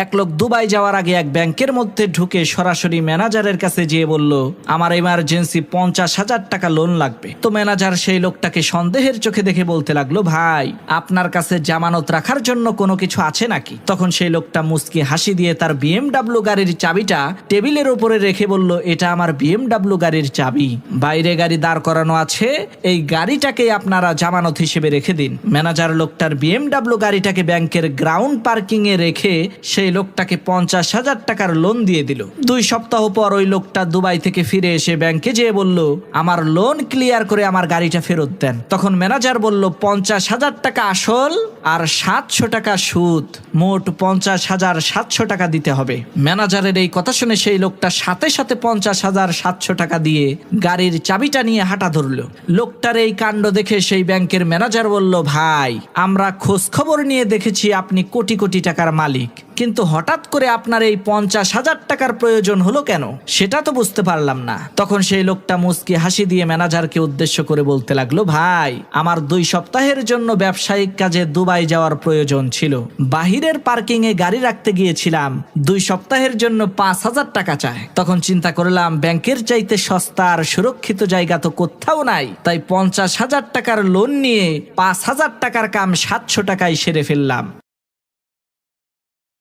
এক লোক দুবাই যাওয়ার আগে এক ব্যাংকের মধ্যে ঢুকে সরাসরি ম্যানেজারের কাছে যেয়ে বলল, আমার এমার্জেন্সি 50,000 টাকা লোন লাগবে। তো ম্যানেজার সেই লোকটাকে সন্দেহের চোখে দেখে বলতে লাগলো, ভাই আপনার কাছে জামানত রাখার জন্য কোনো কিছু আছে নাকি? তখন সেই লোকটা মুচকি হাসি দিয়ে তার BMW গাড়ির চাবিটা টেবিলের উপরে রেখে বলল, এটা আমার BMW গাড়ির চাবি, বাইরে গাড়ি দাঁড় করানো আছে, এই গাড়িটাকে আপনারা জামানত হিসেবে রেখে দিন। ম্যানেজার লোকটার BMW গাড়িটাকে ব্যাংকের গ্রাউন্ড পার্কিং এ রেখে সেই লোকটাকে 50,000 টাকার লোন দিয়ে দিল। 2 সপ্তাহ পর ওই লোকটা দুবাই থেকে ফিরে এসে ব্যাংকে যেয়ে বলল, আমার লোন ক্লিয়ার করে আমার গাড়িটা ফেরত দেন। তখন ম্যানেজার বলল, 50,000 টাকা আসল আর 700 টাকা সুদ, মোট 50,700 টাকা দিতে হবে। ম্যানেজারের এই কথা শুনে সেই লোকটা সাথে সাথে 50,700 টাকা দিয়ে গাড়ির চাবিটা নিয়ে হাঁটা ধরল। লোকটার এই কাণ্ড দেখে সেই ব্যাংকের ম্যানেজার বলল, ভাই আমরা খোঁজ খবর নিয়ে দেখেছি আপনি কোটি কোটি টাকার মালিক, কিন্তু হঠাৎ করে আপনার এই 50,000 টাকার প্রয়োজন হলো কেন, সেটা তো বুঝতে পারলাম না। তখন সেই লোকটা মুচকি হাসি দিয়ে ম্যানেজারকে উদ্দেশ্য করে বলতে লাগলো, ভাই আমার 2 সপ্তাহের জন্য ব্যবসায়িক কাজে দুবাই যাওয়ার প্রয়োজন ছিল, বাহিরের পার্কিং এ গাড়ি রাখতে গিয়েছিলাম, 2 সপ্তাহের জন্য 5,000 টাকা চায়। তখন চিন্তা করলাম ব্যাংকের চাইতে সস্তা আর সুরক্ষিত জায়গা তো কোথাও নাই, তাই 50,000 টাকার লোন নিয়ে 5,000 টাকার কাম 700 টাকায় সেরে ফেললাম।